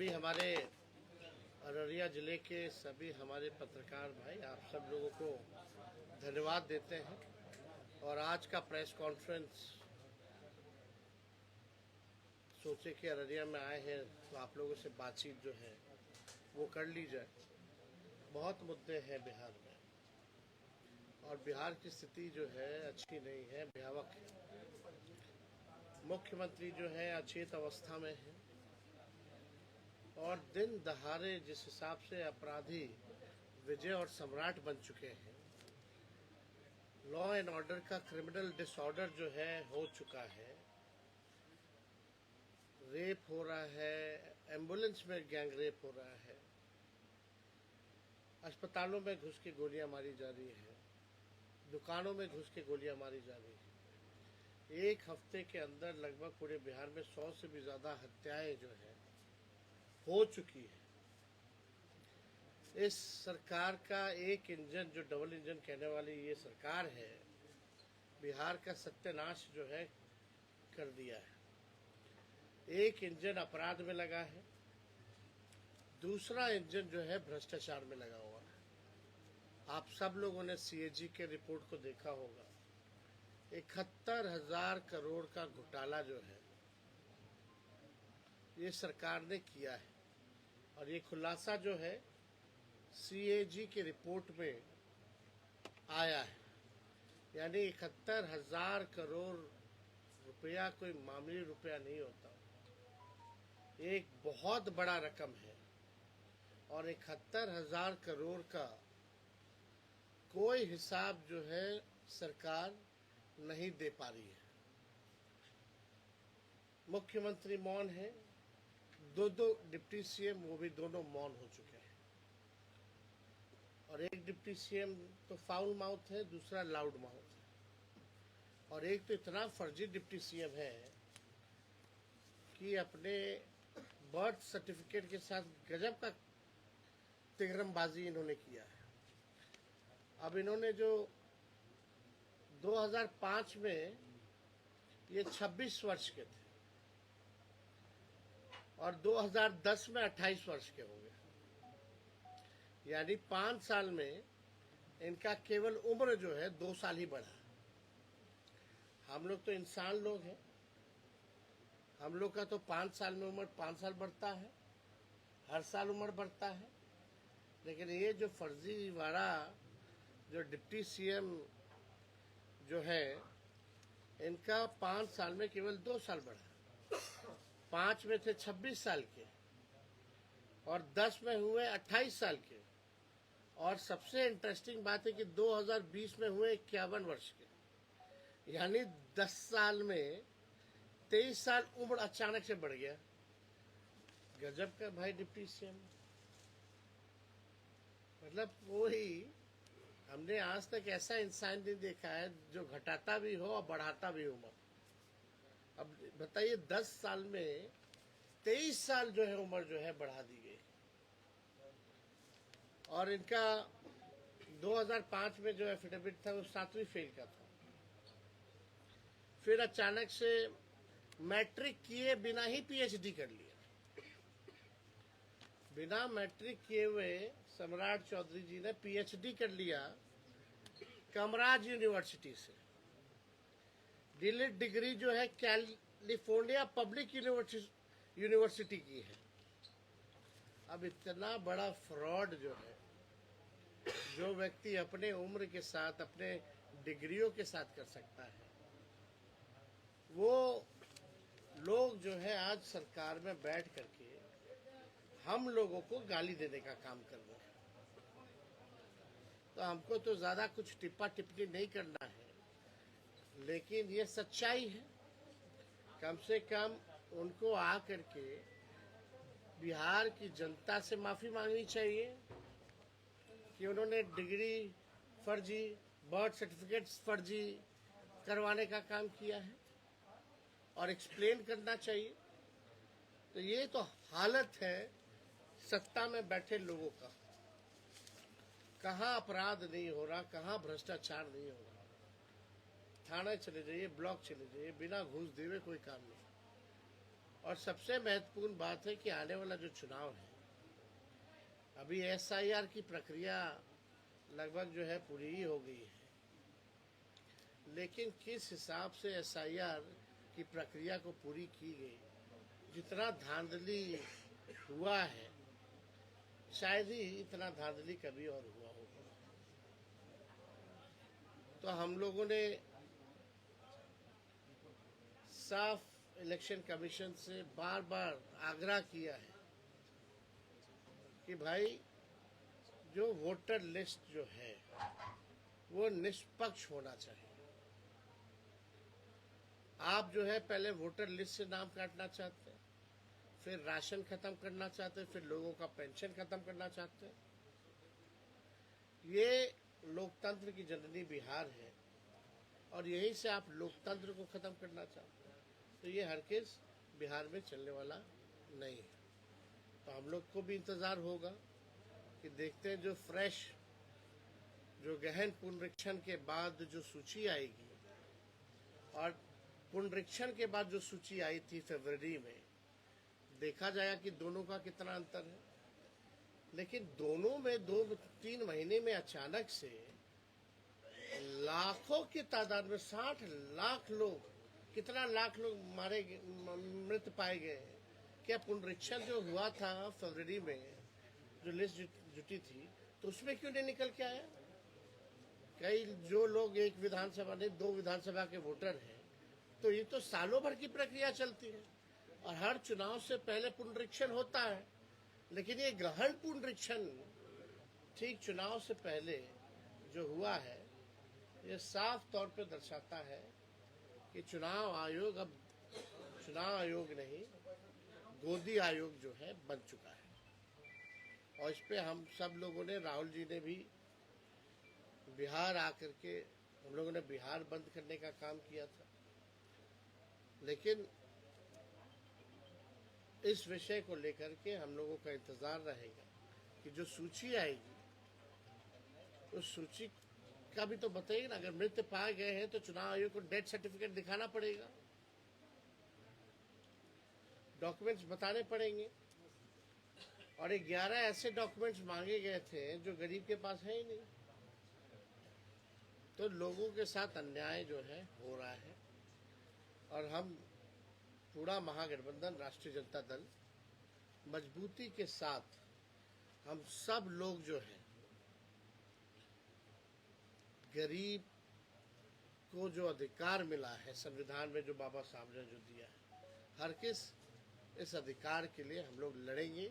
भी हमारे अररिया जिले के सभी हमारे पत्रकार भाई आप सब लोगों को धन्यवाद देते हैं और आज का प्रेस कॉन्फ्रेंस सोचे कि अररिया में आए हैं तो आप लोगों से बातचीत जो है वो कर ली जाए। बहुत मुद्दे हैं बिहार में और बिहार की स्थिति जो है अच्छी नहीं है, भयावह है। मुख्यमंत्री जो है अचेत अवस्था में है और दिन दहाड़े जिस हिसाब से अपराधी विजय और सम्राट बन चुके हैं, लॉ एंड ऑर्डर का क्रिमिनल डिसऑर्डर जो है हो चुका है। रेप हो रहा है, एम्बुलेंस में गैंग रेप हो रहा है, अस्पतालों में घुस के गोलियां मारी जा रही है, दुकानों में घुस के गोलियां मारी जा रही है। एक हफ्ते के अंदर लगभग पूरे बिहार में 100 से भी ज्यादा हत्याएं जो है हो चुकी है। इस सरकार का एक इंजन, जो डबल इंजन कहने वाली ये सरकार है, बिहार का सत्यानाश जो है कर दिया है। एक इंजन अपराध में लगा है, दूसरा इंजन जो है भ्रष्टाचार में लगा हुआ है। आप सब लोगों ने सीएजी के रिपोर्ट को देखा होगा। 71,000 करोड़ का घोटाला जो है ये सरकार ने किया है और ये खुलासा जो है सीएजी की रिपोर्ट में आया है। यानी 71,000 करोड़ रुपया कोई मामूली रुपया नहीं होता, एक बहुत बड़ा रकम है और 71,000 करोड़ का कोई हिसाब जो है सरकार नहीं दे पा रही है। मुख्यमंत्री मौन है, दो डिप्टी सीएम वो भी दोनों मौन हो चुके हैं और एक डिप्टी सीएम तो फाउल माउथ है, दूसरा लाउड माउथ है और एक तो इतना फर्जी डिप्टी सीएम है कि अपने बर्थ सर्टिफिकेट के साथ गजब का तिगरमबाजी इन्होंने किया है। अब इन्होंने जो 2005 में ये 26 वर्ष के थे और 2010 में 28 वर्ष के हो गए, यानी 5 साल में इनका केवल उम्र जो है 2 साल ही बढ़ा। हम लोग तो इंसान लोग हैं, हम लोग का तो 5 साल में उम्र 5 साल बढ़ता है, हर साल उम्र बढ़ता है। लेकिन ये जो फर्जी वाला जो डिप्टी सीएम जो है, इनका 5 साल में केवल 2 साल बढ़ा। 5 में थे 26 साल के और 10 में हुए 28 साल के और सबसे इंटरेस्टिंग बात है कि 2020 में हुए 51 वर्ष के, यानी 10 साल में 23 साल उम्र अचानक से बढ़ गया। गजब का भाई डिप्टी सीएम, मतलब वही हमने आज तक ऐसा इंसान नहीं देखा है जो घटाता भी हो और बढ़ाता भी उम्र। अब बताइए 10 साल में 23 साल जो है उम्र जो है बढ़ा दी गई और इनका 2005 में जो एफिडेविट था वो 7वीं फेल का था। फिर अचानक से मैट्रिक किए बिना ही पीएचडी कर लिया। बिना मैट्रिक किए हुए सम्राट चौधरी जी ने पीएचडी कर लिया कमराज यूनिवर्सिटी से। डीलिट डिग्री जो है कैलिफोर्निया पब्लिक यूनिवर्सिटी की है। अब इतना बड़ा फ्रॉड जो है, जो व्यक्ति अपने उम्र के साथ अपने डिग्रियों के साथ कर सकता है, वो लोग जो है आज सरकार में बैठ करके हम लोगों को गाली देने का काम कर रहे हैं। तो हमको तो ज्यादा कुछ टिप्पा टिप्पणी नहीं करना है, लेकिन ये सच्चाई है। कम से कम उनको आ करके बिहार की जनता से माफी मांगनी चाहिए कि उन्होंने डिग्री फर्जी, बर्थ सर्टिफिकेट फर्जी करवाने का काम किया है और एक्सप्लेन करना चाहिए। तो ये तो हालत है सत्ता में बैठे लोगों का। कहाँ अपराध नहीं हो रहा, कहाँ भ्रष्टाचार नहीं हो रहा। थाना चले जाइए, ब्लॉक चले जाइए, बिना घूस दिए कोई काम नहीं। और सबसे महत्वपूर्ण बात है कि आने वाला जो चुनाव है, अभी एसआईआर की प्रक्रिया लगभग जो है पूरी ही हो गई है, लेकिन किस हिसाब से एसआईआर की प्रक्रिया को पूरी की गई, जितना धांधली हुआ है, शायद ही इतना धांधली कभी और हुआ होगा। तो हम लोगों ने साफ इलेक्शन कमीशन से बार बार आग्रह किया है कि भाई जो वोटर लिस्ट जो है वो निष्पक्ष होना चाहिए। आप जो है पहले वोटर लिस्ट से नाम काटना चाहते हैं, फिर राशन खत्म करना चाहते हैं, फिर लोगों का पेंशन खत्म करना चाहते हैं। ये लोकतंत्र की जननी बिहार है और यहीं से आप लोकतंत्र को खत्म करना चाहते हैं, तो ये हरगिज़ बिहार में चलने वाला नहीं है। तो हम लोग को भी इंतज़ार होगा कि देखते हैं जो फ्रेश, जो गहन पुनरीक्षण के बाद जो सूची आएगी, और पुनरीक्षण के बाद जो सूची आई थी फरवरी में, देखा जाएगा कि दोनों का कितना अंतर है। लेकिन दोनों में 2-3 महीने में अचानक से लाखों की तादाद में 60 लाख लोग, कितना लाख लोग मारे गए, मृत पाए गए। क्या पुनरीक्षण जो हुआ था फरवरी में, जो लिस्ट जुटी थी, तो उसमें क्यों नहीं निकल के आया? कई जो लोग एक विधानसभा नहीं 2 विधानसभा के वोटर हैं, तो ये तो सालों भर की प्रक्रिया चलती है और हर चुनाव से पहले पुनरीक्षण होता है। लेकिन ये गहन पुनरीक्षण ठीक चुनाव से पहले जो हुआ है, ये साफ तौर पे दर्शाता है कि चुनाव आयोग अब चुनाव आयोग नहीं, गोदी आयोग जो है बन चुका है। और इस पे हम सब लोगों ने, राहुल जी ने भी बिहार आकर के, हम लोगों ने बिहार बंद करने का काम किया था। लेकिन इस विषय को लेकर के हम लोगों का इंतजार रहेगा कि जो सूची आएगी, उस सूची का भी तो बताइए ना। अगर मृत पाए गए हैं तो चुनाव आयोग को डेथ सर्टिफिकेट दिखाना पड़ेगा, डॉक्यूमेंट्स बताने पड़ेंगे। और 11 ऐसे डॉक्यूमेंट्स मांगे गए थे जो गरीब के पास है ही नहीं। तो लोगों के साथ अन्याय जो है हो रहा है। और हम पूरा महागठबंधन राष्ट्रीय जनता दल मजबूती के साथ, हम सब लोग जो है, गरीब को जो अधिकार मिला है संविधान में, जो बाबा साहब ने जो दिया है, हर किस इस अधिकार के लिए हम लोग लड़ेंगे।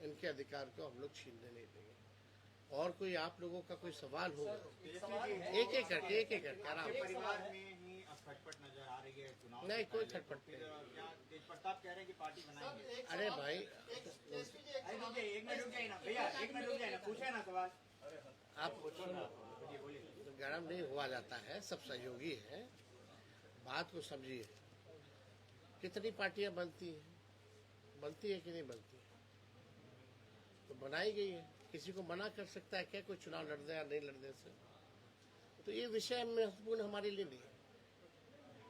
इनके अधिकार को हम लोग छीनने नहीं देंगे। और कोई आप लोगों का कोई सवाल होगा? एक एक करके आराम से। परिवार में ही खटपट नजर आ रही है चुनाव नहीं, कोई खटपट नहीं। क्या तेज प्रताप कह रहे हैं कि पार्टी बनाएंगे? अरे भाई, एक मिनट रुक जाइए ना भैया, एक मिनट रुक जाइए ना, पूछे ना सवाल। आप गरम नहीं हुआ जाता है, सब सहयोगी है, बात को समझिए। कितनी पार्टियां बनती हैं, बनती है कि नहीं बनती है? तो बनाई गई है। किसी को मना कर सकता है क्या कोई चुनाव लड़ने या नहीं लड़ने से? तो ये विषय महत्वपूर्ण हमारे लिए नहीं है।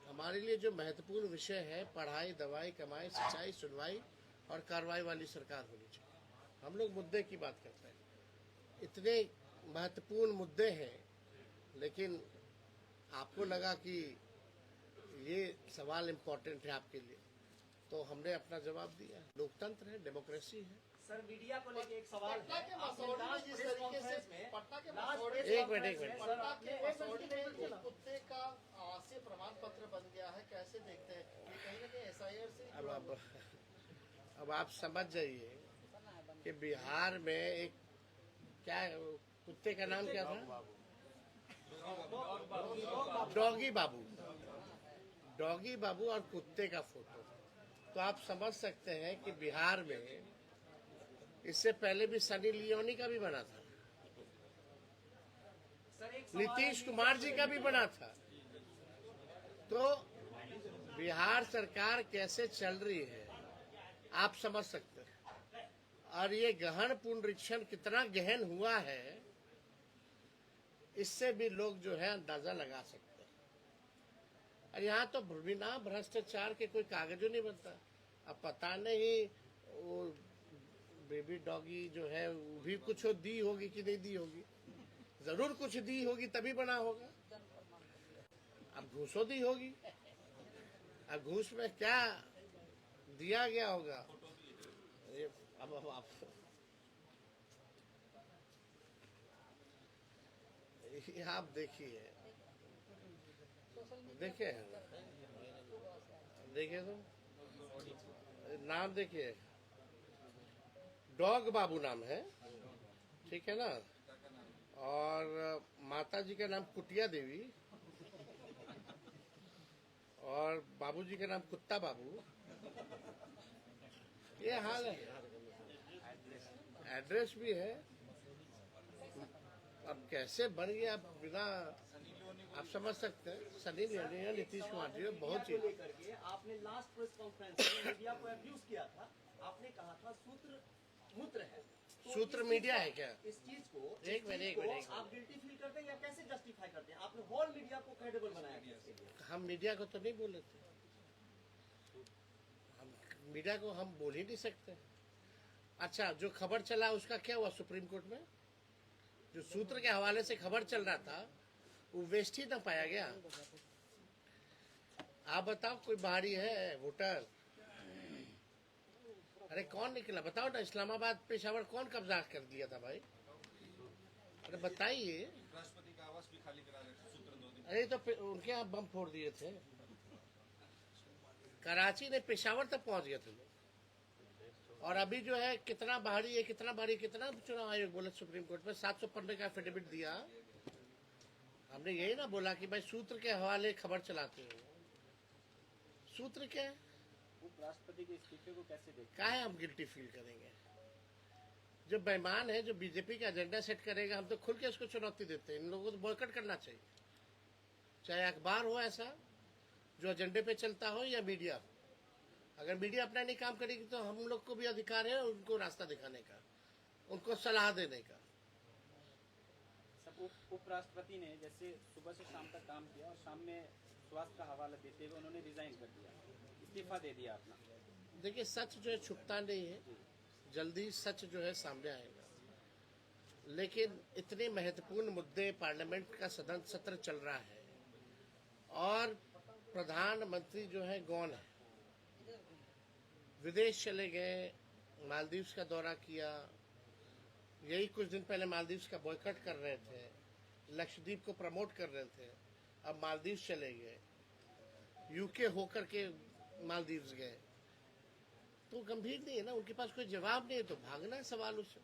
हमारे लिए जो महत्वपूर्ण विषय है, पढ़ाई, दवाई, कमाई, सिंचाई, सुनवाई और कार्रवाई वाली सरकार होनी चाहिए। हम लोग मुद्दे की बात करते हैं, इतने महत्वपूर्ण मुद्दे हैं, लेकिन आपको लगा कि ये सवाल इम्पोर्टेंट है आपके लिए, तो हमने अपना जवाब दिया। लोकतंत्र है, डेमोक्रेसी है। सर, मीडिया को लेके एक सवाल है। एक मिनट कुत्ते का आवासीय प्रमाण पत्र बन गया है, कैसे देखते हैं? ये कहीं ना कहीं एसआईआर से अब आप समझ जाइए कि बिहार में एक क्या, कुत्ते का नाम क्या था? डॉगी बाबू। डॉगी बाबू और कुत्ते का फोटो। तो आप समझ सकते हैं कि बिहार में इससे पहले भी सनी लियोनी का भी बना था, नीतीश कुमार जी का भी बना था। तो बिहार सरकार कैसे चल रही है आप समझ सकते हैं। और ये गहन पुनरीक्षण कितना गहन हुआ है, इससे भी लोग जो है अंदाजा लगा सकते हैं। और यहाँ तो बिना भ्रष्टाचार के कोई कागज नहीं बनता। अब पता नहीं वो बेबी डॉगी जो है वो भी कुछ दी होगी कि नहीं दी होगी, जरूर कुछ दी होगी तभी बना होगा। अब घूसो दी होगी, अब घूस में क्या दिया गया होगा ये अब आप आप देखिए, देखिए देखिए तो नाम देखिए, डॉग बाबू नाम है, ठीक है ना, और माता जी का नाम कुटिया देवी और बाबूजी का नाम कुत्ता बाबू। ये हाल है, एड्रेस भी है। अब कैसे बन गया बिना, आप समझ सकते हैं। सनी लियोनी है, नीतीश कुमार जी बहुत चीज लेकर के आपने लास्ट प्रेस कॉन्फ्रेंस में मीडिया को अब्यूज किया था। आपने कहा था सूत्र मूत्र है, तो सूत्र इस मीडिया चीज है क्या? इस चीज को एक मिनट आप गिल्टी फील करते हैं या कैसे जस्टिफाई करते हैं? आपने होल मीडिया को क्रेडिबल बनाया गया इसके लिए। हम मीडिया को तो नहीं बोले थे, हम मीडिया को हम बोल ही नहीं सकते। अच्छा, जो खबर चला उसका क्या हुआ सुप्रीम कोर्ट में? जो सूत्र के हवाले से खबर चल रहा था वो वेस्ट ही ना पाया गया। आप बताओ, कोई बाहरी है वोटर? अरे कौन निकला बताओ ना, इस्लामाबाद पेशावर कौन कब्जा कर दिया था भाई? अरे बताइए। राष्ट्रपति का आवास भी खाली करा रहे सूत्र 2 दिन। अरे तो उनके यहाँ बम फोड़ दिए थे, कराची ने पेशावर तक पहुंच गए थे लोग। और अभी जो है कितना बाहरी है, कितना बाहरी, कितना चुनाव आयोग बोले सुप्रीम कोर्ट में 715 का एफिडेविट दिया। हमने यही ना बोला कि भाई सूत्र के हवाले खबर चलाते हो। सूत्र क्या है? उपराष्ट्रपति के इस्तीफे को कैसे देखते क्या है हम गिल्टी फील करेंगे? जो बेईमान है, जो बीजेपी का एजेंडा सेट करेगा, हम तो खुल के उसको चुनौती देते हैं। इन लोगों को तो बॉयकॉट करना चाहिए, चाहे अखबार हो ऐसा जो एजेंडे पे चलता हो या मीडिया हो। अगर मीडिया अपना नहीं काम करेगी तो हम लोग को भी अधिकार है उनको रास्ता दिखाने का, उनको सलाह देने का। सब उपराष्ट्रपति ने जैसे सुबह से शाम तक काम किया और शाम में स्वास्थ्य का हवाला देते हुए उन्होंने रिजाइन कर दिया, इस्तीफा दे दिया अपना। देखिए, सच जो है छुपता नहीं है, जल्दी सच जो है सामने आएगा। लेकिन इतने महत्वपूर्ण मुद्दे, पार्लियामेंट का सदन सत्र चल रहा है और प्रधानमंत्री जो है गौन है, विदेश चले गए, मालदीव्स का दौरा किया, यही कुछ दिन पहले मालदीव्स का बॉयकॉट कर रहे थे, लक्षद्वीप को प्रमोट कर रहे थे, अब मालदीव्स चले गए, यूके होकर के मालदीव्स गए। तो गंभीर नहीं है ना, उनके पास कोई जवाब नहीं है तो भागना है सवाल उससे।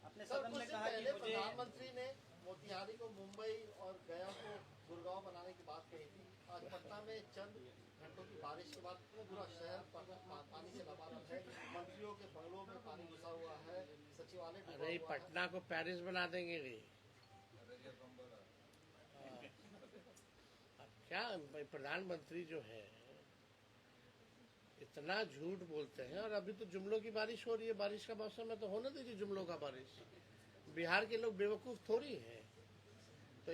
अपने सर, सदन कुछ में दिन कहा कि पहले मुझे प्रधानमंत्री ने मोतिहारी को मुंबई और गया को गुड़गांव बनाने की बात कही थी। आज पटना में चंद घंटों की बारिश के बाद पूरा शहर पानी से लबालब है। मंत्रियों के बंगलों में पानी घुसा हुआ है, सचिवालय डूबा अरे हुआ है। पटना को पेरिस बना देंगे रे। अब क्या प्रधानमंत्री जो है इतना झूठ बोलते हैं। और अभी तो जुमलों की बारिश हो रही है, बारिश का मौसम है तो होने दीजिए जुमलों का बारिश। बिहार के लोग बेवकूफ थोड़ी हैं। तो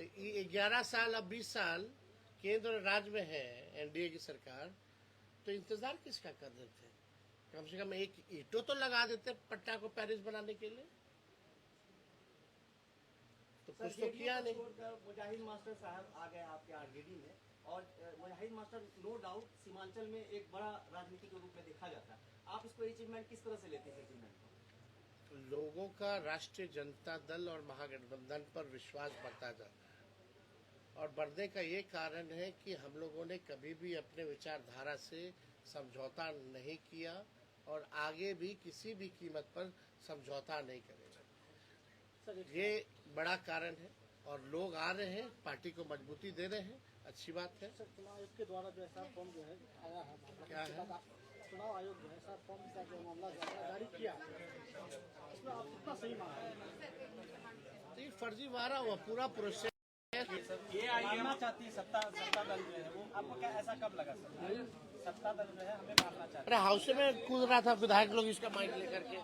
11 साल अब 20 साल केंद्र और राज्य में है एनडीए की सरकार, तो इंतजार किसका कर रहे थे? कम से कम एक ईंटों तो लगा देते पटना को पेरिस बनाने के लिए, तो कुछ तो किया नहीं। मुजाहिद मास्टर साहब आ गए आपके आरजेडी में, और मुजाहिद मास्टर नो डाउट सीमांचल में एक बड़ा राजनीति के रूप में देखा जाता है। आप इसको अचीवमेंट किस तरह से लेते हैं? अचीवमेंट लोगों का राष्ट्रीय जनता दल और महागठबंधन पर विश्वास बढ़ता जाता है, और बढ़ने का ये कारण है कि हम लोगों ने कभी भी अपने विचारधारा से समझौता नहीं किया और आगे भी किसी भी कीमत पर समझौता नहीं करेंगे। ये बड़ा कारण है और लोग आ रहे हैं, पार्टी को मजबूती दे रहे हैं, अच्छी बात है। चुनाव आयोग के द्वारा जो है फॉर्म जो है आया है, क्या है? चुनाव आयोग जो है सर फॉर्म का जो मामला जारी किया, इसमें आप कितना सही मान रहे हैं? तो ये फर्जीवाड़ा हुआ पूरा प्रोसेस। ये मारना चाहती है सत्ता दल जो है वो, आपको क्या ऐसा कब लगा सर? सत्ता दल जो है हमें मारना चाहती है। अरे हाउस में कूद रहा था विधायक लोग इसका माइक लेकर के।